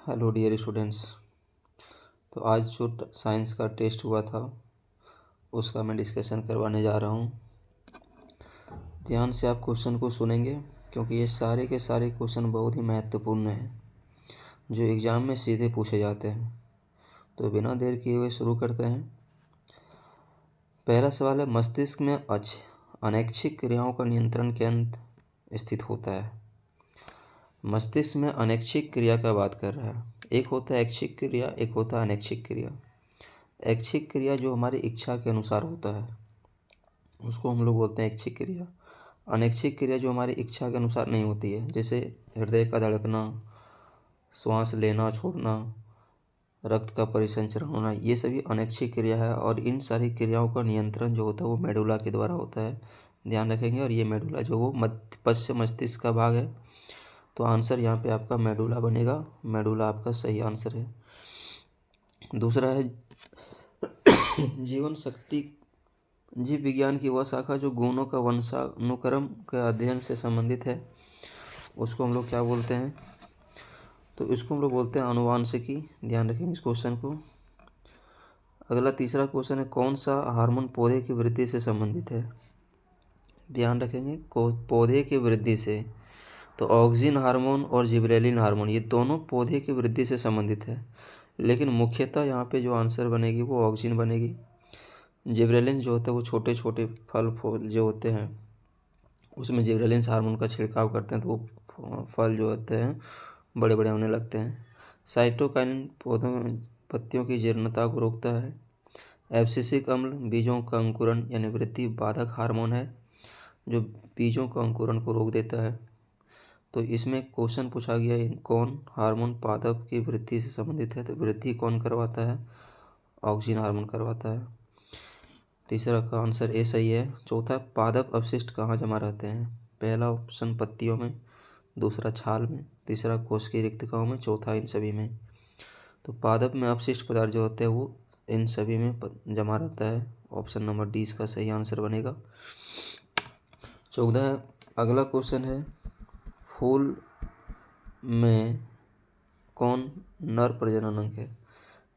Hello dear students. तो आज जो साइंस का टेस्ट हुआ था उसका मैं डिस्कशन करवाने जा रहा हूँ। ध्यान से आप क्वेश्चन को सुनेंगे क्योंकि ये सारे के सारे क्वेश्चन बहुत ही महत्वपूर्ण हैं जो एग्ज़ाम में सीधे पूछे जाते हैं। तो बिना देर किए हुए शुरू करते हैं। पहला सवाल है, मस्तिष्क में अनैच्छिक क्रियाओं का नियंत्रण केंद्र स्थित होता है। मस्तिष्क में अनैच्छिक क्रिया का बात कर रहा है। एक होता है ऐच्छिक क्रिया, एक होता है अनैच्छिक क्रिया। ऐच्छिक क्रिया जो हमारी इच्छा के अनुसार होता है उसको हम लोग बोलते हैं ऐच्छिक क्रिया। अनैच्छिक क्रिया जो हमारी इच्छा के अनुसार नहीं होती है, जैसे हृदय का धड़कना, श्वास लेना छोड़ना, रक्त का परिसंचरण होना, ये सभी अनैच्छिक क्रिया है। और इन सारी क्रियाओं का नियंत्रण जो होता है वो मेडुला के द्वारा होता है, ध्यान रखेंगे। और ये मेडुला जो वो पश्च मस्तिष्क का भाग है, तो आंसर यहाँ पे आपका मेडुला बनेगा। मेडुला आपका सही आंसर है। दूसरा है जीवन शक्ति। जीव विज्ञान की वह शाखा जो गुणों का वंशानुक्रम के अध्ययन से संबंधित है उसको हम लोग क्या बोलते हैं? तो इसको हम लोग बोलते हैं आनुवांशिकी। ध्यान रखेंगे इस क्वेश्चन को। अगला तीसरा क्वेश्चन है, कौन सा हार्मोन पौधे की वृद्धि से संबंधित है? ध्यान रखेंगे पौधे की वृद्धि से, तो ऑक्सिन हार्मोन और जिबरेलिन हार्मोन ये दोनों पौधे की वृद्धि से संबंधित है। लेकिन मुख्यतः यहाँ पे जो आंसर बनेगी वो ऑक्सिन बनेगी। जिबरेलिन जो होता है वो छोटे छोटे फल फूल जो होते हैं उसमें जिबरेलिन हार्मोन का छिड़काव करते हैं तो वो फल जो होते हैं बड़े बड़े होने लगते हैं। साइटोकाइनिन पौधों में पत्तियों की जीर्णता को रोकता है। एब्सिसिक अम्ल बीजों का अंकुरण यानी वृद्धि बाधक हार्मोन है जो बीजों का अंकुरण को रोक देता है। तो इसमें क्वेश्चन पूछा गया कौन हार्मोन पादप की वृद्धि से संबंधित है? तो वृद्धि कौन करवाता है? ऑक्सिन हार्मोन करवाता है। तीसरा का आंसर ए सही है। चौथा, पादप अवशिष्ट कहाँ जमा रहते हैं? पहला ऑप्शन पत्तियों में, दूसरा छाल में, तीसरा कोशिकीय रिक्तिकाओं में, चौथा इन सभी में। तो पादप में अपशिष्ट पदार्थ जो होते हैं वो इन सभी में जमा रहता है। ऑप्शन नंबर डी इसका सही आंसर बनेगा। 14 अगला क्वेश्चन है, फूल में कौन नर प्रजनन अंग है?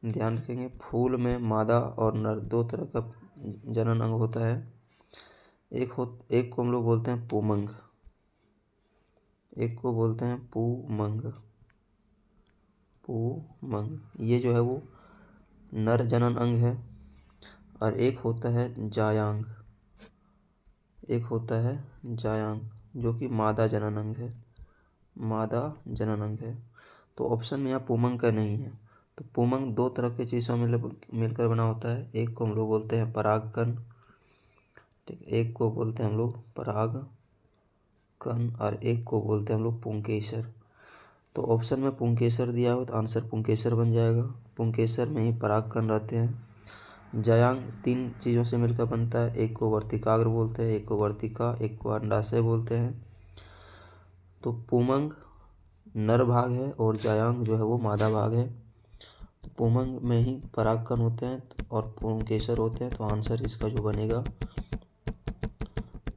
ध्यान रखेंगे फूल में मादा और नर दो तरह का जनन अंग होता है। एक को हम लोग बोलते हैं पुमंग, एक को बोलते हैं पुमंग। ये जो है वो नर जनन अंग है। और एक होता है जायांग, जो कि मादा जनन अंग है। तो ऑप्शन में यहाँ पुमंग का नहीं है। तो पुमंग दो तरह के चीज़ों मिलकर बना होता है। एक को हम लोग बोलते हैं परागकण, ठीक, एक को बोलते हैं हम लोग परागकण और एक को बोलते हैं हम लोग पुंकेसर। तो ऑप्शन में पुंकेसर दिया हो तो आंसर पुंकेसर बन जाएगा। पुंकेसर में ही परागकण रहते हैं। जायांग तीन चीज़ों से मिलकर बनता है। एक को वर्तिकाग्र बोलते हैं, एक को वर्तिका, एक को अंडाशय बोलते हैं। तो पुमंग नर भाग है और जायांग जो है वो मादा भाग है। पुमंग में ही परागकण होते हैं और पुंकेसर होते हैं। तो आंसर इसका जो बनेगा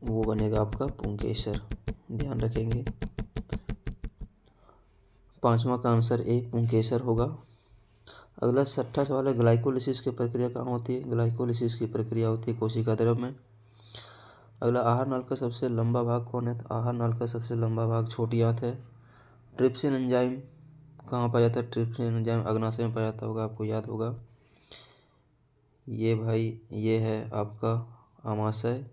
वो बनेगा आपका पुंकेसर। ध्यान रखेंगे पांचवा का आंसर ए पुंकेसर होगा। अगला छठा सवाल है, ग्लाइकोलिसिस की प्रक्रिया कहाँ होती है? ग्लाइकोलिसिस की प्रक्रिया होती है कोशिका द्रव में। अगला, आहार नाल का सबसे लंबा भाग कौन है? तो आहार नाल का सबसे लंबा भाग छोटी आंत है। ट्रिप्सिन एंजाइम कहाँ पाया जाता है? ट्रिप्सिन एंजाइम अग्नाशय में पाया जाता होगा, आपको याद होगा। ये है आपका अमाशय।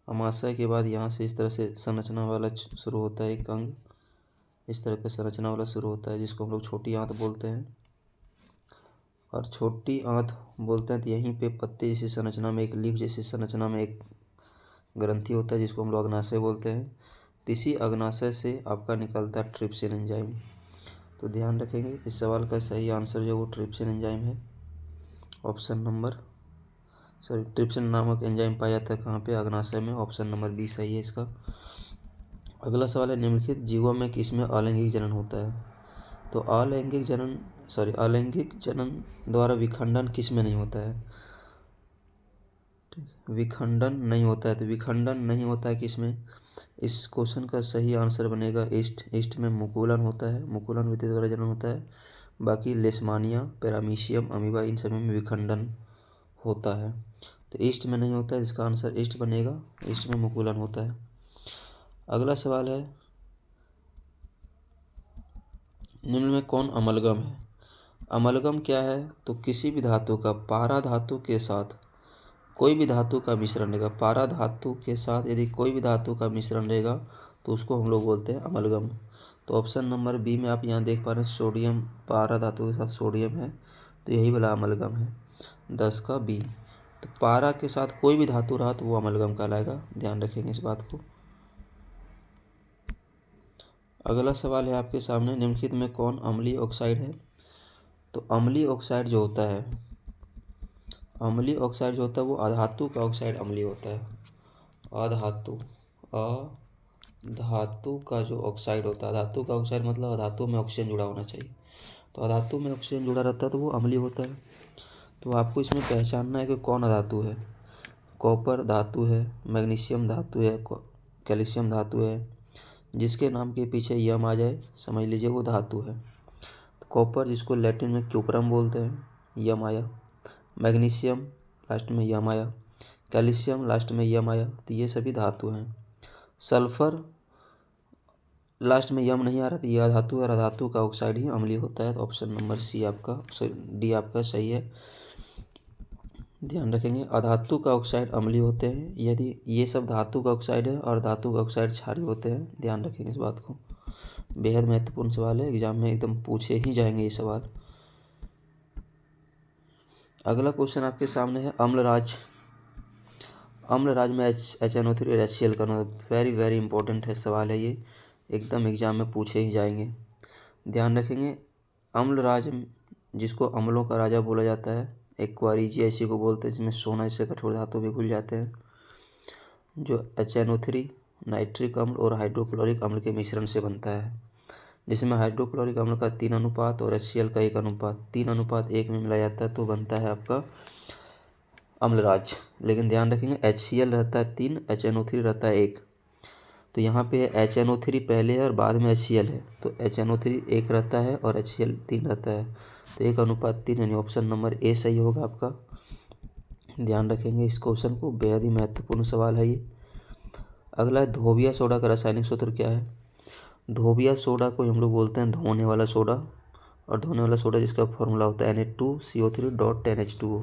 अमाशय के बाद यहाँ से इस तरह से संरचना वाला शुरू होता है, एक अंग इस तरह का संरचना वाला शुरू होता है जिसको हम लोग छोटी आंत बोलते हैं। और छोटी आंत बोलते हैं तो यहीं पे पत्ते जैसी संरचना में, एक लीफ जैसी संरचना में एक ग्रंथि होता है जिसको हम लोग अग्नाशय बोलते हैं। तो इसी अग्नाशय से आपका निकलता है ट्रिप्सिन एंजाइम। तो ध्यान रखेंगे इस सवाल का सही आंसर जो वो ट्रिप्सिन एंजाइम है। ट्रिप्सिन नामक एंजाइम पाया जाता है कहाँ पे? अग्नाशय में। ऑप्शन नंबर बी सही है इसका। अगला सवाल है, निम्नलिखित जीवों में किसमें अलैंगिक जनन होता है? तो अलैंगिक जनन द्वारा विखंडन किस में नहीं होता है? विखंडन नहीं होता है। तो विखंडन नहीं होता है किस में? इस क्वेश्चन का सही आंसर बनेगा ईस्ट। ईस्ट में मुकुलन होता है, मुकुलन विद्युत द्वारा जनन होता है। बाकी लेशमानिया, पैरामीशियम, अमीबा इन सभी में विखंडन होता है। तो ईस्ट में नहीं होता है, इसका आंसर ईस्ट बनेगा। ईस्ट में मुकुलन होता है। अगला सवाल है, निम्न में कौन अमलगम है? अमलगम क्या है? तो किसी भी धातु का पारा धातु के साथ कोई भी धातु का मिश्रण रहेगा, पारा धातु के साथ यदि कोई भी धातु का मिश्रण रहेगा तो उसको हम लोग बोलते हैं अमलगम। तो ऑप्शन नंबर बी में आप यहाँ देख पा रहे हैं, सोडियम पारा धातु के साथ सोडियम है, तो यही वाला अमलगम है, 10 का बी। तो पारा के साथ कोई भी धातु रहा तो वो अमलगम कहलाएगा, ध्यान रखेंगे इस बात को। अगला सवाल है आपके सामने, निम्नलिखित में कौन अम्लीय ऑक्साइड है? तो अम्लीय ऑक्साइड जो होता है, अम्लीय ऑक्साइड जो होता है वो अधातु का ऑक्साइड अम्लीय होता है। अधातु का जो ऑक्साइड होता है, धातु का ऑक्साइड मतलब अधातु में ऑक्सीजन जुड़ा होना चाहिए, तो अधातु में ऑक्सीजन जुड़ा रहता है तो वो अम्लीय होता है। तो आपको इसमें पहचानना है कि कौन अधातु है। कॉपर धातु है, मैग्नीशियम धातु है, कैल्शियम धातु है, जिसके नाम के पीछे यम आ जाए समझ लीजिए वो धातु है। तो कॉपर जिसको लैटिन में क्यूप्रम बोलते हैं, यम आया। मैग्नीशियम लास्ट में यम आया। कैल्शियम लास्ट में यम आया, तो ये सभी धातु हैं। सल्फर लास्ट में यम नहीं आ रहा, तो यह धातु है और अधातु का ऑक्साइड ही अम्लीय होता है। तो ऑप्शन नंबर सी आपका, डी आपका सही है, ध्यान रखेंगे। अधातु का ऑक्साइड अम्लीय होते हैं यदि ये सब धातु का ऑक्साइड है और धातु का ऑक्साइड क्षारीय होते हैं, ध्यान रखेंगे इस बात को। बेहद महत्वपूर्ण सवाल है, एग्जाम में एकदम पूछे ही जाएंगे ये सवाल। अगला क्वेश्चन आपके सामने है, अम्लराज। अम्लराज में HNO3 और HCl का वेरी वेरी इंपॉर्टेंट है सवाल है ये, एकदम एग्जाम में पूछे ही जाएंगे, ध्यान रखेंगे। अम्लराज जिसको अम्लों का राजा बोला जाता है, एक्वारिजिया इसी को बोलते हैं, जिसमें सोना जैसे कठोर धातु भी घुल जाते हैं, जो HNO3 नाइट्रिक अम्ल और हाइड्रोक्लोरिक अम्ल के मिश्रण से बनता है, जिसमें हाइड्रोक्लोरिक अम्ल का 3 अनुपात और HCl का 1 अनुपात 3:1 में मिलाया जाता है, तो बनता है आपका अम्लराज। लेकिन ध्यान रखेंगे HCl रहता है 3, HNO3 रहता है 1। तो यहाँ पे HNO3 पहले है और बाद में HCl है, तो HNO3 1 रहता है और HCl 3 रहता है, तो 1:3, यानी ऑप्शन नंबर ए सही होगा आपका। ध्यान रखेंगे इस क्वेश्चन को, बेहद ही महत्वपूर्ण सवाल है ये। अगला है, धोबिया सोडा का रासायनिक सूत्र क्या है? धोबिया सोडा को हम लोग बोलते हैं धोने वाला सोडा, और धोने वाला सोडा जिसका फॉर्मूला होता है Na2CO3.10H2O,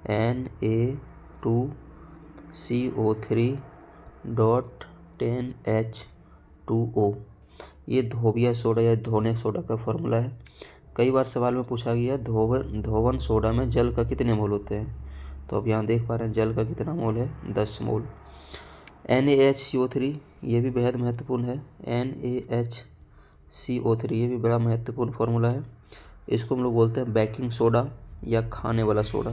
Na2CO3.10H2O, ये धोबिया सोडा या धोने सोडा का फॉर्मूला है। कई बार सवाल में पूछा गया धोवन सोडा में जल का कितने मोल होते हैं, तो अब यहाँ देख पा रहे हैं जल का कितना मोल है, 10 मोल। NaHCO3 ये भी बेहद महत्वपूर्ण है, NaHCO3 ये भी बड़ा महत्वपूर्ण फार्मूला है। इसको हम लोग बोलते हैं बेकिंग सोडा या खाने वाला सोडा,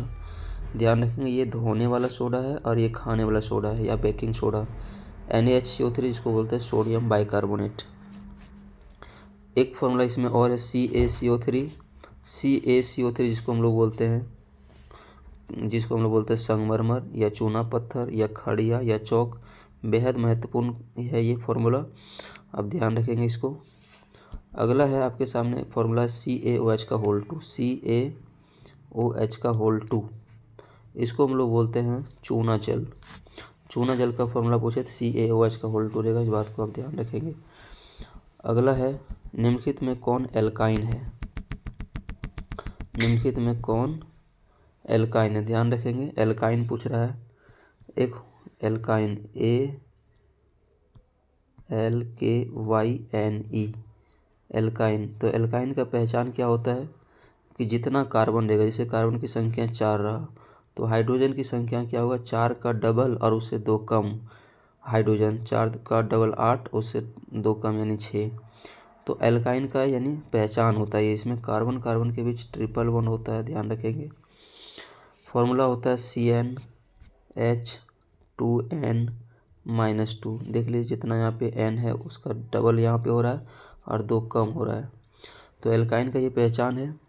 ध्यान रखेंगे ये धोने वाला सोडा है और ये खाने वाला सोडा है या बेकिंग सोडा। NaHCO3 इसको बोलते हैं सोडियम बाइकार्बोनेट। एक फार्मूला इसमें और है CaCO3, CaCO3 जिसको हम लोग बोलते हैं संगमरमर या चूना पत्थर या खड़िया या चौक, बेहद महत्वपूर्ण है ये फार्मूला, अब ध्यान रखेंगे इसको। अगला है आपके सामने फार्मूला CaOH का होल 2, CaOH का होल 2, इसको हम लोग बोलते हैं चूना जल। चूना जल का फार्मूला पूछे तो CaOH का होल 2 रहेगा, इस बात को आप ध्यान रखेंगे। अगला है, निम्नलिखित में कौन एल्काइन है? निम्नलिखित में कौन एल्काइन है, ध्यान रखेंगे। एल्काइन पूछ रहा है, एक एल्काइन ALKYNE, एल्काइन। तो एल्काइन का पहचान क्या होता है कि जितना कार्बन रहेगा, जैसे कार्बन की संख्या 4 रहा तो हाइड्रोजन की संख्या क्या होगा, 4 का डबल और उससे 2 कम। हाइड्रोजन 4 का डबल 8, उससे 2 कम यानी 6। तो एल्काइन का यानी पहचान होता है, इसमें कार्बन कार्बन के बीच ट्रिपल बॉन्ड होता है, ध्यान रखेंगे। फॉर्मूला होता है CnH2n-2, देख लीजिए जितना यहाँ पे n है उसका डबल यहाँ पे हो रहा है और 2 कम हो रहा है, तो एल्काइन का ये पहचान है।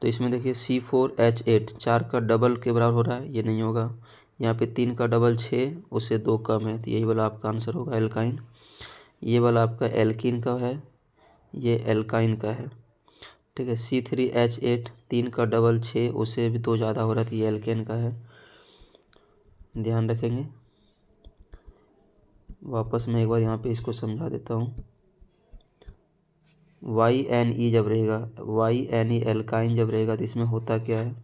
तो इसमें देखिए C4H8 4 का डबल के बराबर हो रहा है, ये नहीं होगा। यहाँ पे 3 का डबल 6, उससे 2 कम है, तो यही वाला आपका आंसर होगा एल्काइन। ये वाला आपका एल्कीन का है, ये एल्काइन का है। ठीक है, C3H8 3 का डबल 6, उससे भी 2 ज़्यादा हो रहा था, ये एल्केन का है, ध्यान रखेंगे। वापस मैं एक बार यहाँ पे इसको समझा देता हूँ। YNE जब रहेगा, YNE एल्काइन जब रहेगा, तो इसमें होता क्या है,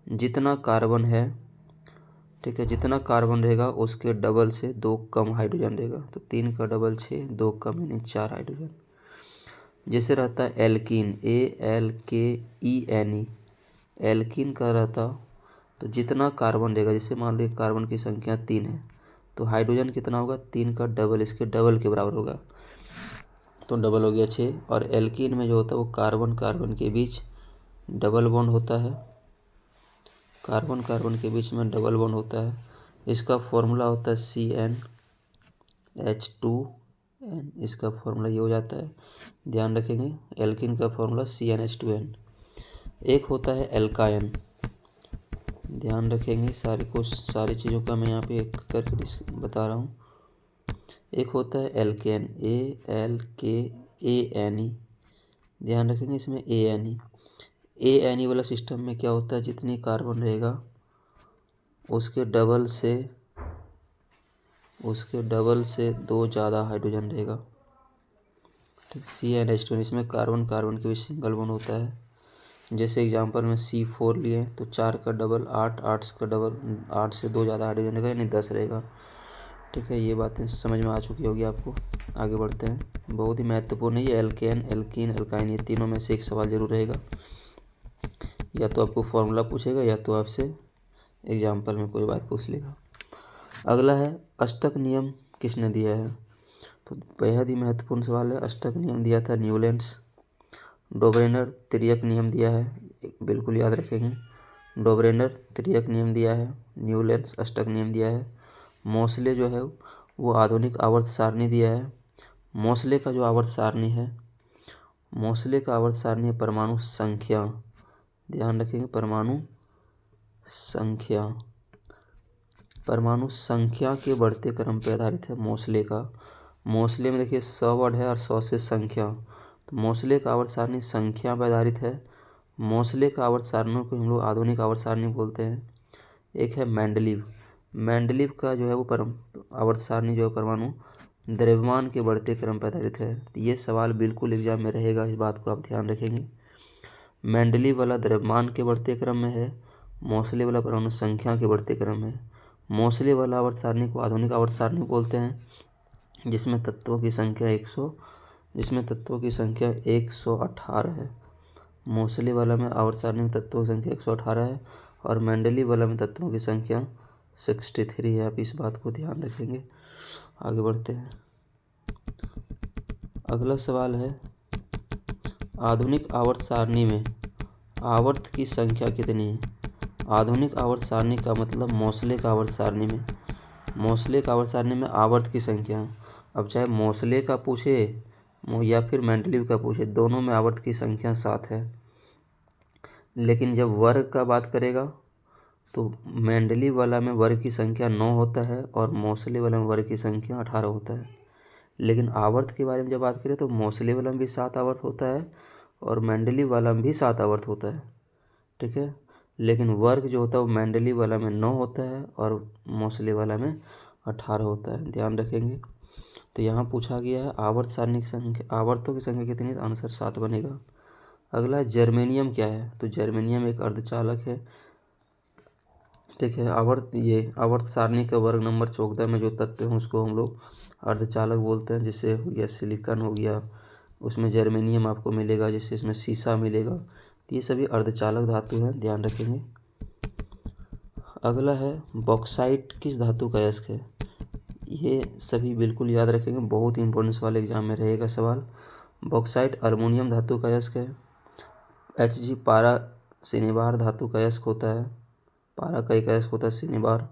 जितना कार्बन है, ठीक है, जितना कार्बन रहेगा उसके डबल से 2 कम हाइड्रोजन रहेगा। तो 3 का डबल 6, 2 कम यानी 4 हाइड्रोजन। जैसे रहता है एल्कीन, ALKENE, एल्कीन का रहता, तो जितना कार्बन रहेगा, जैसे मान लो कार्बन की संख्या 3 है, तो हाइड्रोजन कितना होगा, 3 का डबल, इसके डबल के बराबर होगा, तो डबल हो गया 6। और एल्कीन में जो होता है वो कार्बन कार्बन के बीच डबल बॉन्ड होता है, कार्बन कार्बन के बीच में डबल बॉन्ड होता है। इसका फॉर्मूला होता है CnH2n, इसका फॉर्मूला ये हो जाता है, ध्यान रखेंगे। एल्कीन का फॉर्मूला CnH2n। एक होता है एल्काइन, ध्यान रखेंगे, सारी चीज़ों का मैं यहाँ पे एक करके बता रहा हूँ। एक होता है एल्केन, ALKANE, ध्यान रखेंगे, इसमें ANE वाला सिस्टम में क्या होता है, जितनी कार्बन रहेगा उसके डबल से 2 ज़्यादा हाइड्रोजन रहेगा। ठीक, CnH2, इसमें कार्बन कार्बन के बीच सिंगल बॉन्ड होता है। जैसे एग्जांपल में C4 लिए तो 4 का डबल 8, 8 का डबल 8 से 2 ज़्यादा हाइड्रोजन रहेगा, यानी 10 रहेगा। ठीक है, ये बातें समझ में आ चुकी होगी आपको। आगे बढ़ते हैं, बहुत ही महत्वपूर्ण है ये एल्केन, एल्कीन, एल्काइन, ये तीनों में से एक सवाल जरूर रहेगा। या तो आपको फॉर्मूला पूछेगा या तो आपसे एग्जाम्पल में कोई बात पूछ लेगा। अगला है अष्टक नियम किसने दिया है, तो बेहद ही महत्वपूर्ण सवाल है। अष्टक नियम दिया था न्यूलैंड्स। डोब्रेनर तिर्यक नियम दिया है, बिल्कुल याद रखेंगे। डोब्रेनर तिर्यक नियम दिया है, न्यूलैंड्स अष्टक नियम दिया है। मोसले जो है वो आधुनिक आवर्त सारणी दिया है। मोसले का जो आवर्त सारणी है, मोसले का आवर्त सारणी है परमाणु संख्या, ध्यान रखेंगे, परमाणु संख्या के बढ़ते क्रम पर आधारित है मोसले का। मोसले में देखिए 100 वर्ड है और 100 से संख्या, तो मोसले का आवर्त सारणी संख्या पर आधारित है। मोसले का आवर्त सारणी को हम लोग आधुनिक आवर्त सारणी बोलते हैं। एक है मेंडलीव का जो है वो आवर्त सारणी जो है परमाणु द्रव्यमान के बढ़ते क्रम पर आधारित है। तो ये सवाल बिल्कुल एग्जाम में रहेगा, इस बात को आप ध्यान रखेंगे। मेंडलीव वाला द्रव्यमान के बढ़ते क्रम में है, मोसले वाला परमाणु संख्या के बढ़ते क्रम में है। मोसले वाला आवर्त सारणी को आधुनिक आवर्त सारणी बोलते हैं, जिसमें तत्वों की संख्या 118 है। मोसले वाला में आवर्त सारणी में तत्वों की संख्या 118 है और मेंडलीव वाला में तत्वों की संख्या 63 है। आप इस बात को ध्यान रखेंगे। आगे बढ़ते हैं, अगला सवाल है आधुनिक आवर्त सारणी में आवर्त की संख्या कितनी है। आधुनिक आवर्त सारणी का मतलब मोसले का आवर्त सारणी में, मोसले का आवर्त सारणी में आवर्त की संख्या, अब चाहे मोसले का पूछे या फिर मेंडलीव का पूछे, दोनों में आवर्त की संख्या 7 है। लेकिन जब वर्ग का बात करेगा तो मेंडलीव वाला में वर्ग की संख्या 9 होता है और मोसले वाला में वर्ग की संख्या 18 होता है। लेकिन आवर्त के बारे में जब बात करें तो मोसले वाला में भी 7 आवर्त होता है और मेंडलीव वाला में भी 7 आवर्त होता है। ठीक है, लेकिन वर्ग जो होता है वो मेंडलीव वाला में 9 होता है और मोसले वाला में 18 होता है, ध्यान रखेंगे। तो यहाँ पूछा गया है आवर्त सारणी की संख्या, आवर्तों की संख्या कितनी, तो आंसर 7 बनेगा। अगला जर्मेनियम क्या है, तो जर्मेनियम एक अर्धचालक है। ठीक है, आवर्त सारणी का वर्ग नंबर 14 में जो तत्व हैं उसको हम लोग अर्धचालक बोलते हैं। जैसे हो गया सिलिकॉन हो गया, उसमें जर्मेनियम आपको मिलेगा, जैसे इसमें सीसा मिलेगा। तो ये सभी अर्धचालक धातु हैं, ध्यान रखेंगे। अगला है बॉक्साइट किस धातु का अयस्क है, ये सभी बिल्कुल याद रखेंगे, बहुत ही इंपॉर्टेंट सवाल एग्जाम में रहेगा सवाल। बॉक्साइट अल्मुनियम धातु का अयस्क है। Hg पारा सिनेबार धातु का अयस्क होता है, पारा का एक अयस्क होता है सिनेबार।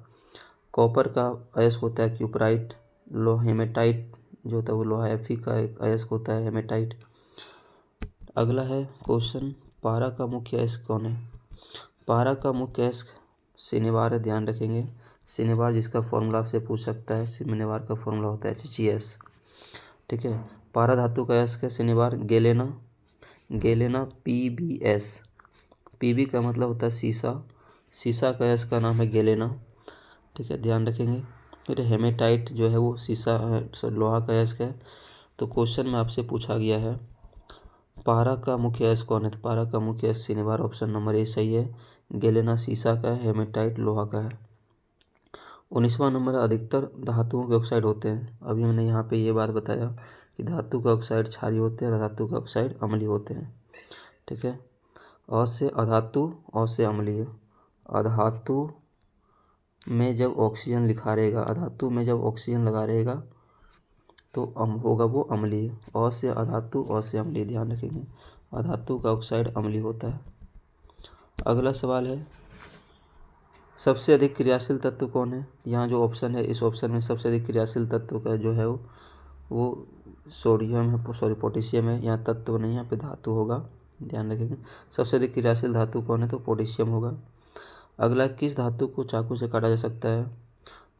कॉपर का अयस्क होता है क्यूपराइट। हेमेटाइट जो होता है वो लोहा Fe का एक अयस्क होता है हेमेटाइट। अगला है क्वेश्चन, पारा का मुख्य अयस्क कौन है। पारा का मुख्य अयस्क सिनेबार है, ध्यान रखेंगे। सिनेबार जिसका फॉर्मूला आपसे पूछ सकता है, सिनेबार का फॉर्मूला होता है HgS। ठीक है। पारा धातु का अयस्क है सिनेबार गेलेना, गेलेना PbS। Pb का मतलब होता है सीसा, सीसा का अयस्क का नाम है गेलेना। ठीक है, ध्यान रखेंगे। फिर हेमेटाइट जो है वो सीसा लोहा का अयस्क है। तो क्वेश्चन में आपसे पूछा गया है पारा का मुख्य अयस्क कौन है, तो पारा का मुख्य अयस्क सिनेबार, ऑप्शन नंबर ए सही है। गेलेना सीसा का है, हेमेटाइट लोहा का है। 19वां नंबर, अधिकतर धातुओं के ऑक्साइड होते हैं। अभी हमने यहाँ पे ये बात बताया कि धातु का ऑक्साइड क्षारीय होते हैं और धातु का ऑक्साइड अम्लीय होते हैं। ठीक है। अ से अधातु, अ से अम्लीय। अधातु में जब ऑक्सीजन लिखा रहेगा, अधातु में जब ऑक्सीजन लगा रहेगा तो होगा वो अम्लीय। अ से अधातु, अ से अम्लीय, ध्यान रखेंगे। अधातु का ऑक्साइड अम्लीय होता है। अगला सवाल है सबसे अधिक क्रियाशील तत्व कौन है। यहाँ जो ऑप्शन है, इस ऑप्शन में सबसे अधिक क्रियाशील तत्व का जो है वो सोडियम है, सॉरी पोटेशियम है। यहाँ तत्व नहीं, यहाँ पे धातु होगा, ध्यान रखेंगे। सबसे अधिक क्रियाशील धातु कौन है, तो पोटेशियम होगा। अगला, किस धातु को चाकू से काटा जा सकता है,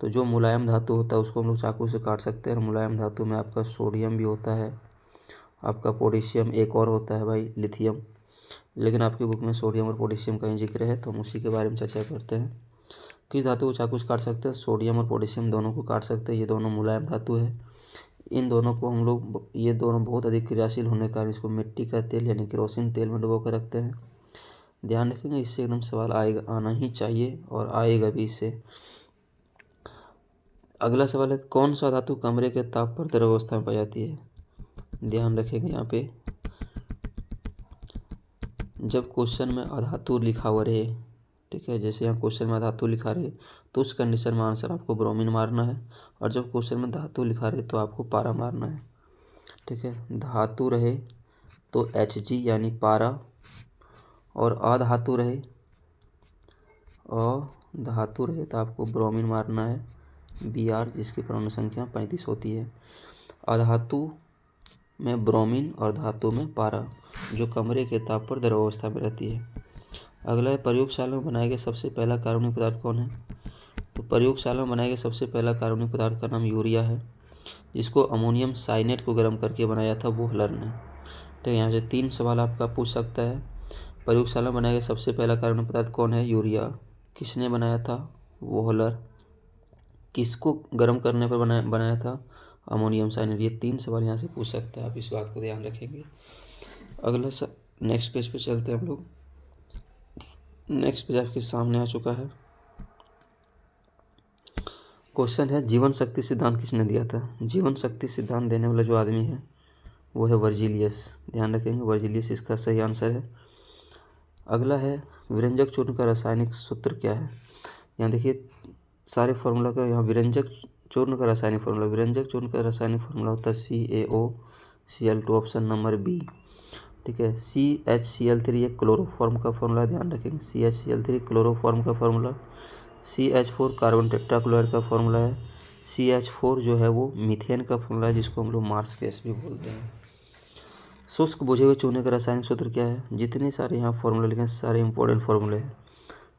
तो जो मुलायम धातु होता है उसको हम लोग चाकू से काट सकते हैं। और मुलायम धातु में आपका सोडियम भी होता है, आपका पोटेशियम, एक और होता है भाई लिथियम। लेकिन आपकी बुक में सोडियम और पोटेशियम का ही जिक्र है तो हम उसी के बारे में चर्चा करते हैं। किस धातु को चाकू से काट सकते हैं, सोडियम और पोटेशियम दोनों को काट सकते हैं। ये दोनों मुलायम धातु है। इन दोनों को हम लोग, ये दोनों बहुत अधिक क्रियाशील होने के कारण इसको मिट्टी का तेल यानी केरोसिन तेल में डुबो कर रखते हैं। ध्यान रखेंगे, इससे एकदम सवाल आएगा, आना ही चाहिए और आएगा भी इससे। अगला सवाल है कौन सा धातु कमरे के ताप पर द्रव अवस्था में पाई जाती है। ध्यान रखेंगे यहाँ पे जब क्वेश्चन में अधातु लिखा हुआ रहे, ठीक है, जैसे यहाँ क्वेश्चन में अधातु लिखा रहे तो उस कंडीशन में आंसर आपको ब्रोमीन मारना है। और जब क्वेश्चन में धातु लिखा रहे तो आपको पारा मारना है। ठीक है, धातु रहे तो Hg यानी पारा, और अधातु रहे तो आपको ब्रोमीन मारना है, Br, जिसकी परमाणु संख्या 35 होती है। अधातु में ब्रोमीन और धातु में पारा, जो कमरे के ताप पर द्रव अवस्था में रहती है। अगला है प्रयोगशाला में बनाया गया सबसे पहला कार्बनिक पदार्थ कौन है, तो प्रयोगशाला में बनाया गया सबसे पहला कार्बनिक पदार्थ का नाम यूरिया है, जिसको अमोनियम साइनेट को गर्म करके बनाया था वोहलर ने। ठीक है, यहाँ से 3 सवाल आपका पूछ सकता है। प्रयोगशाला में बनाया गया सबसे पहला कार्बनिक पदार्थ कौन है, यूरिया। किसने बनाया था, वोहलर। किसको गर्म करने पर बनाया था, अमोनियम साइनेट। ये 3 सवाल यहाँ से पूछ सकता है, आप इस बात को ध्यान रखेंगे। अगला नेक्स्ट पेज पे चलते हैं हम लोग। नेक्स्ट पेज आपके सामने आ चुका है। क्वेश्चन है जीवन शक्ति सिद्धांत किसने दिया था। जीवन शक्ति सिद्धांत देने वाला जो आदमी है वो है वर्जिलियस। ध्यान रखेंगे, वर्जिलियस इसका सही आंसर है। अगला है विरंजक चूर्ण का रासायनिक सूत्र क्या है। यहाँ देखिए सारे फार्मूला का, यहाँ विरंजक चूर्ण का रासायनिक फार्मूला, विरंजक चूर्ण का रासायनिक फार्मूला होता है CaOCl2, ऑप्शन नंबर बी। ठीक है, CHCl3 ये क्लोरोफॉर्म का फार्मूला, ध्यान रखेंगे, CHCl3 क्लोरोफॉर्म का फार्मूला। CH4 कार्बन टेट्राक्लोराइड का फार्मूला है। CH4 जो है वो मीथेन का फार्मूला है, जिसको हम लोग मार्स गैस भी बोलते हैं। शुष्क बुझे हुए चूने का रासायनिक सूत्र क्या है। जितने सारे यहाँ फार्मूले लिखे हैं सारे इंपॉर्टेंट फार्मूले हैं।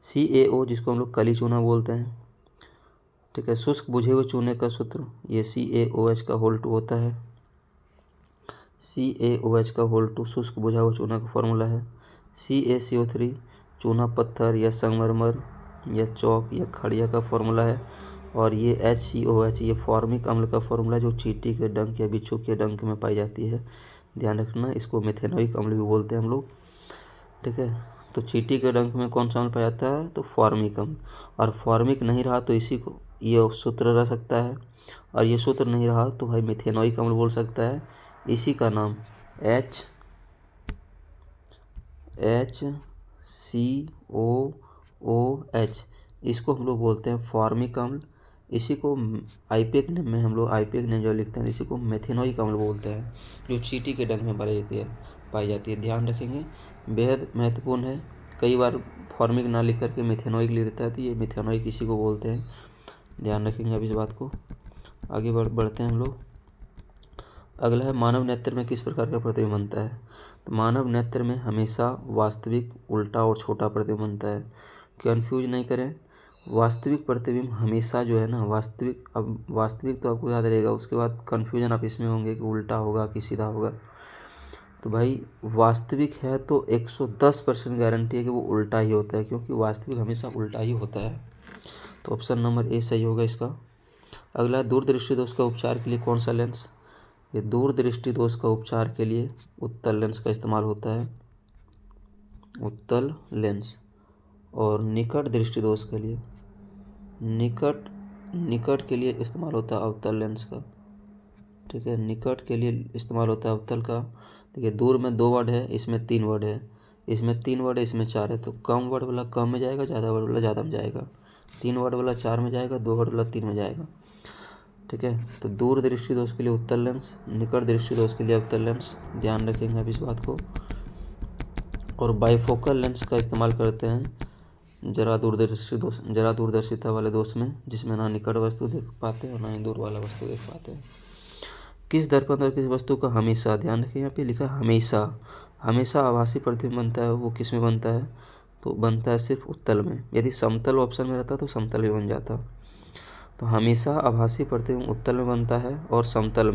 CaO जिसको हम लोग कली चूना बोलते हैं। ठीक है, शुष्क बुझे हुए चूने का सूत्र ये CaOH का होल 2 होता है। CaOH का होल 2 शुष्क बुझा हुआ चूना का फार्मूला है। CaCO3 चूना पत्थर या संगमरमर या चौक या खड़िया का फार्मूला है। और ये HCOH ये फॉर्मिक अम्ल का फार्मूला जो चींटी के डंक या बिच्छू के डंक में पाई जाती है। ध्यान रखना, इसको मेथेनोइक अम्ल भी बोलते हैं हम लोग। ठीक है, तो चींटी के डंक में कौन सा अम्ल पाया जाता है, तो फॉर्मिक अम्ल। और फॉर्मिक नहीं रहा तो इसी को ये सूत्र रह सकता है, और ये सूत्र नहीं रहा तो भाई मेथेनोइक अम्ल बोल सकता है। इसी का नाम HCOOH, इसको हम लोग बोलते हैं फॉर्मिक अम्ल। इसी को आईपीएक नेम में हम लोग आईपीएक नेम जो लिखते हैं इसी को मेथेनोइक अम्ल बोलते हैं, जो चींटी के डंक में पाई जाती है। ध्यान रखेंगे, बेहद महत्वपूर्ण है। कई बार फॉर्मिक ना लिख करके मेथेनोइक लिख देता है, तो ये मेथेनोइक इसी को बोलते हैं। ध्यान रखेंगे अब इस बात को। आगे बढ़ते हैं हम लोग। अगला है मानव नेत्र में किस प्रकार का प्रतिबिंब बनता है। तो मानव नेत्र में हमेशा वास्तविक, उल्टा और छोटा प्रतिबिंब बनता है। कंफ्यूज नहीं करें, वास्तविक प्रतिबिंब हमेशा जो है ना, वास्तविक तो आपको याद रहेगा, उसके बाद कन्फ्यूजन आप इसमें होंगे कि उल्टा होगा कि सीधा होगा। तो भाई वास्तविक है तो 110% गारंटी है कि वो उल्टा ही होता है, क्योंकि वास्तविक हमेशा उल्टा ही होता है। तो ऑप्शन नंबर ए सही होगा इसका। अगला, दूरदृष्टि दोष का उपचार के लिए कौन सा लेंस? ये दूरदृष्टि दोष का उपचार के लिए उत्तल लेंस का इस्तेमाल होता है, उत्तल लेंस। और निकट दृष्टि दोष के लिए निकट के लिए इस्तेमाल होता है अवतल लेंस का। ठीक है, निकट के लिए इस्तेमाल होता है अवतल का। देखिए, दूर में 2 वर्ड है, इसमें 3 वर्ड है, इसमें 3 वर्ड है, इसमें 4 है। तो कम वर्ड वाला कम में जाएगा, ज़्यादा वर्ड वाला ज़्यादा में जाएगा। 3 वर्ड वाला 4 में जाएगा, 2 वर्ड वाला 3 में जाएगा। ठीक है, तो दूर दृष्टि दोष के लिए उत्तल लेंस, निकट दृष्टि दोष के लिए अवतल लेंस, ध्यान रखेंगे आप इस बात को। और बाइफोकल लेंस का इस्तेमाल करते हैं जरा दूरदर्शिता वाले दोष में, जिसमें ना निकट वस्तु देख पाते हैं और ना ही दूर वाला वस्तु देख पाते हैं। किस दर्पण और किस वस्तु का हमेशा, ध्यान रखिए यहाँ पे लिखा है हमेशा आभासी प्रतिबिंब बनता है, वो किस में बनता है? तो बनता है सिर्फ उत्तल में। यदि समतल ऑप्शन में रहता तो समतल भी बन जाता। तो हमेशा आभासी प्रतिबिंब उत्तल में बनता है और समतल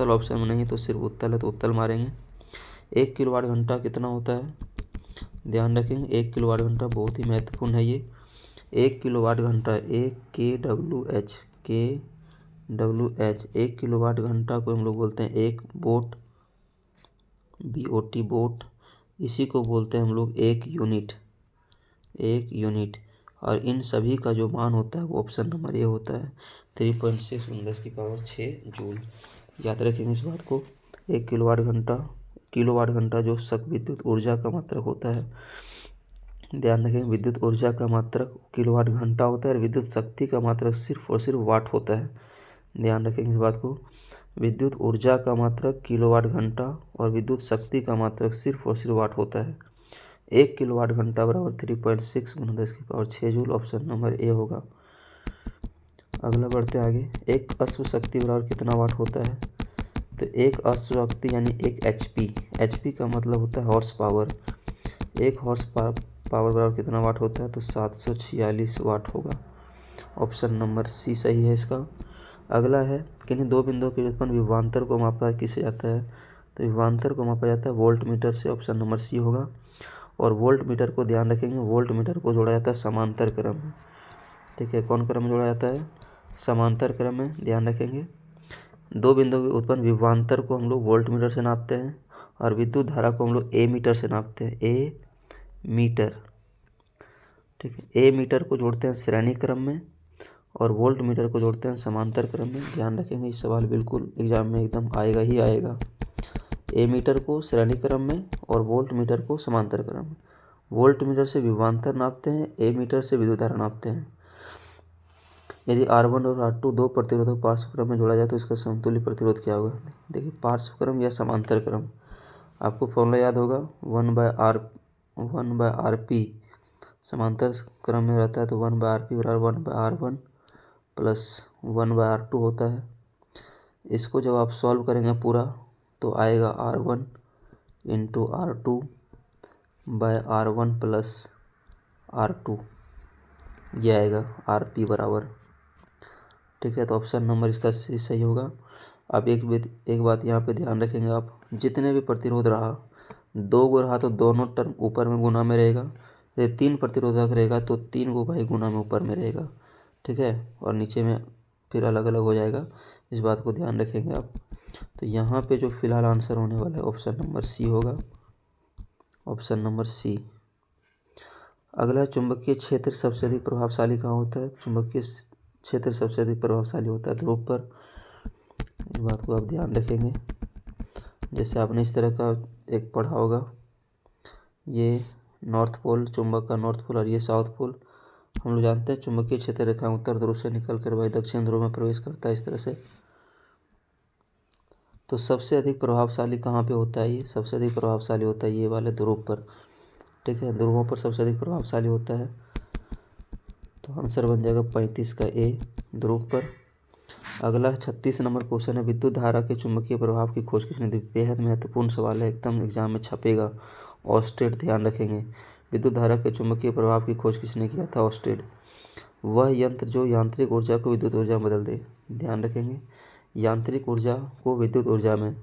ऑप्शन में नहीं, तो सिर्फ उत्तल है तो उत्तल मारेंगे। 1 किलोवाट घंटा कितना होता है? ध्यान रखेंगे, 1 किलोवाट घंटा बहुत ही महत्वपूर्ण है ये। 1 किलोवाट घंटा, 1 किलोवाट घंटा को हम लोग बोलते हैं 1 वोट, BOT वोट। इसी को बोलते हैं हम लोग 1 यूनिट। और इन सभी का जो मान होता है वो ऑप्शन नंबर ए होता है, 3.6 × 10⁶ जूल। याद रखेंगे इस बात को। 1 किलोवाट घंटा जो विद्युत ऊर्जा का मात्रक होता है। ध्यान रखें, विद्युत ऊर्जा का मात्रक किलोवाट घंटा होता है और विद्युत शक्ति का मात्रक सिर्फ और सिर्फ वाट होता है। ध्यान रखेंगे इस बात को। विद्युत ऊर्जा का मात्रक किलोवाट घंटा और विद्युत शक्ति का मात्रक सिर्फ और सिर्फ वाट होता है। 1 किलोवाट घंटा बराबर 3.6 × 10⁶ जूल, ऑप्शन नंबर ए होगा। अगला बढ़ते आगे। एक अश्व शक्ति बराबर कितना वाट होता है? तो एक अश्व शक्ति यानी 1 HP का मतलब होता है हॉर्स पावर। 1 हॉर्स पावर बराबर कितना वाट होता है? तो 746 वाट होगा। ऑप्शन नंबर सी सही है इसका। अगला है, किन्हीं 2 बिंदुओं के उत्पन्न विभवांतर को मापा किससे जाता है? तो विभवांतर को मापा जाता है वोल्ट मीटर से, ऑप्शन नंबर सी होगा। और वोल्ट मीटर को ध्यान रखेंगे, वोल्ट मीटर को जोड़ा जाता है समांतर क्रम में। ठीक है, कौन क्रम में जोड़ा जाता है? समांतर क्रम में। ध्यान रखेंगे, 2 बिंदुओं के उत्पन्न विभवांतर को हम लोग वोल्ट मीटर से नापते हैं और विद्युत धारा को हम लोग ए मीटर से नापते हैं, ए मीटर। ठीक है, ए मीटर को जोड़ते हैं श्रेणी क्रम में और वोल्ट मीटर को जोड़ते हैं समांतर क्रम में। ध्यान रखेंगे, इस सवाल बिल्कुल एग्जाम में एकदम आएगा ही आएगा। ए मीटर को श्रेणी क्रम में और वोल्ट मीटर को समांतर क्रम में। वोल्ट मीटर से विभवांतर नापते हैं, ए मीटर से विद्युत धारा नापते हैं। यदि R1 और R2 दो प्रतिरोधक पार्श्व क्रम में जोड़ा जाए तो इसका समतुल्य प्रतिरोध क्या होगा? देखिए, पार्श्व क्रम या समांतर क्रम, आपको फॉर्मूला याद होगा 1/RP। समांतर क्रम में रहता है तो 1/RP बराबर 1/R1 प्लस 1/R2 होता है। इसको जब आप सॉल्व करेंगे पूरा तो आएगा R1 × R2/R1 प्लस R2, ये आएगा RP बराबर। ठीक है, तो ऑप्शन नंबर इसका सी सही होगा। अब एक बात यहाँ पे ध्यान रखेंगे आप, जितने भी प्रतिरोध रहा, 2 गो रहा तो दोनों टर्म ऊपर में गुना में रहेगा। यदि 3 प्रतिरोधक रहेगा तो 3 गो भाई गुना में ऊपर में रहेगा। ठीक है, और नीचे में फिर अलग अलग हो जाएगा, इस बात को ध्यान रखेंगे आप। तो यहाँ पे जो फिलहाल आंसर होने वाला है ऑप्शन नंबर सी होगा, ऑप्शन नंबर सी। अगला, चुंबकीय क्षेत्र सबसे अधिक प्रभावशाली कहाँ होता है? चुंबकीय क्षेत्र सबसे अधिक प्रभावशाली होता है ध्रुव पर। इस बात को आप ध्यान रखेंगे। जैसे आपने इस तरह का एक पढ़ा होगा, ये नॉर्थ पोल, चुंबक का नॉर्थ पोल और ये साउथ पोल। हम लोग जानते हैं चुंबकीय क्षेत्र रेखा उत्तर ध्रुव से निकल कर भाई दक्षिण ध्रुव में प्रवेश करता है, इस तरह से। तो सबसे अधिक प्रभावशाली कहाँ पे होता है? ये सबसे अधिक प्रभावशाली होता है ये वाले ध्रुव पर। ठीक है, ध्रुवों पर सबसे अधिक प्रभावशाली होता है। तो आंसर बन जाएगा 35 का ए, ध्रुव पर। अगला 36 नंबर क्वेश्चन है, विद्युत धारा के चुंबकीय प्रभाव की खोज किसने दी? बेहद महत्वपूर्ण सवाल है, एकदम एग्जाम में छपेगा। ऑस्टेड, ध्यान रखेंगे, विद्युत धारा के चुंबकीय प्रभाव की खोज किसने किया था? ऑस्टेड। वह यंत्र जो यांत्रिक ऊर्जा को विद्युत ऊर्जा में बदल दे। ध्यान रखेंगे, यांत्रिक ऊर्जा को विद्युत ऊर्जा में,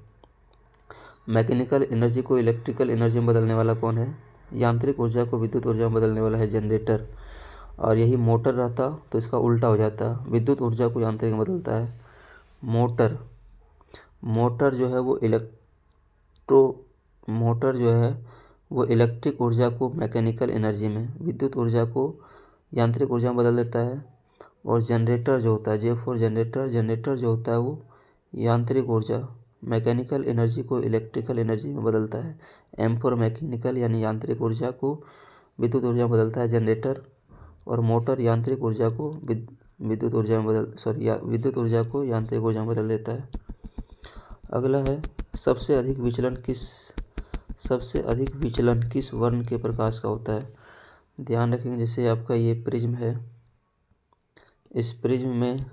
मैकेनिकल एनर्जी को इलेक्ट्रिकल एनर्जी में बदलने वाला कौन है? यांत्रिक ऊर्जा को विद्युत ऊर्जा में बदलने वाला है जनरेटर। और यही मोटर रहता तो इसका उल्टा हो जाता, विद्युत ऊर्जा को यांत्रिक में बदलता है मोटर। मोटर जो है वो इलेक्ट्रिक ऊर्जा को मैकेनिकल एनर्जी में, विद्युत ऊर्जा को यांत्रिक ऊर्जा में बदल देता है। और जनरेटर जो होता है, J4 जनरेटर जो होता है वो यांत्रिक ऊर्जा, मैकेनिकल एनर्जी को इलेक्ट्रिकल एनर्जी में बदलता है। M4 मैकेनिकल यानी यांत्रिक ऊर्जा को विद्युत ऊर्जा में बदलता है जनरेटर। और मोटर यांत्रिक ऊर्जा को विद्युत ऊर्जा को यांत्रिक ऊर्जा में बदल देता है। अगला है, सबसे अधिक विचलन किस वर्ण के प्रकाश का होता है? ध्यान रखेंगे, जैसे आपका ये प्रिज्म है, इस प्रिज्म में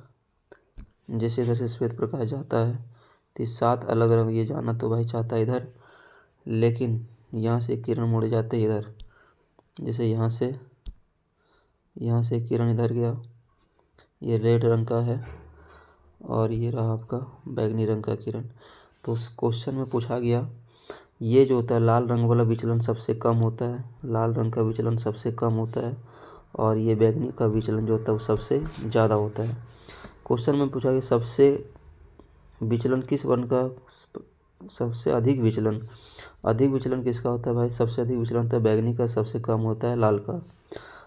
जैसे जैसे श्वेत प्रकाश जाता है तो 7 अलग रंग ये जाना तो भाई चाहता है इधर, लेकिन यहाँ से किरण मुड़ जाते हैं इधर। जैसे यहाँ से किरण इधर गया, ये रेड रंग का है और ये रहा आपका बैगनी रंग का किरण। तो उस क्वेश्चन में पूछा गया, ये जो होता है लाल रंग वाला विचलन सबसे कम होता है, लाल रंग का विचलन सबसे कम होता है, और ये बैगनी का विचलन जो होता है वो सबसे ज़्यादा होता है। क्वेश्चन में पूछा गया सबसे विचलन किस वर्ण का, सबसे अधिक विचलन किसका होता है भाई? सबसे अधिक विचलन होता है बैगनी का, सबसे कम होता है लाल का।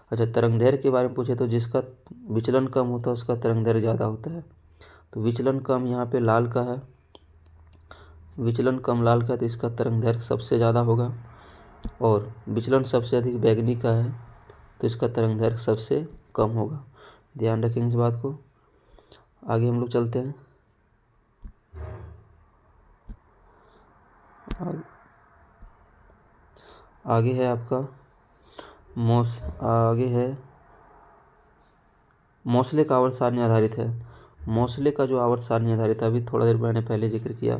अच्छा, तरंगदैर्घ्य के बारे में पूछे तो जिसका विचलन कम होता है उसका तरंगदैर्घ्य ज़्यादा होता है। तो विचलन कम यहाँ पे लाल का है, विचलन कम लाल का, तो इसका तरंगदैर्घ्य सबसे ज़्यादा होगा। और विचलन सबसे अधिक बैगनी का है तो इसका तरंगदैर्घ्य सबसे कम होगा। ध्यान रखेंगे इस बात को। आगे हम लोग चलते हैं। आगे है आपका मोसले का आवर्त सारणी आधारित है। मोसले का जो आवर्त सारणी आधारित है, अभी थोड़ा देर मैंने पहले जिक्र किया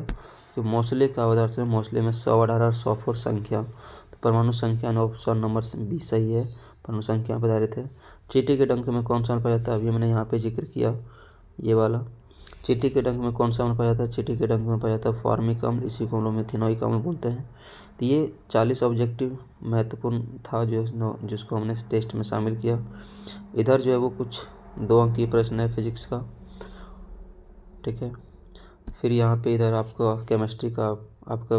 कि मोसले का आवर्त, मोसले में 100, 100 संख्या, तो परमाणु संख्या ऑप्शन नंबर 20 सही है, परमाणु संख्या पर आधारित है। चींटी के डंक में कौन सा पाया जाता है? अभी मैंने यहाँ पे जिक्र किया ये वाला। चींटी के डंक में कौन सा अम्ल पाया जाता है? चींटी के डंक में पाया जाता है फॉर्मिक अम्ल, इसी को हम लोग मेथिनोइक अम्ल बोलते हैं। तो ये 40 ऑब्जेक्टिव महत्वपूर्ण था जिसको हमने इस टेस्ट में शामिल किया। इधर जो है वो कुछ 2 अंक की प्रश्न है फिजिक्स का, ठीक है। फिर यहाँ पे इधर आपका केमिस्ट्री का आपका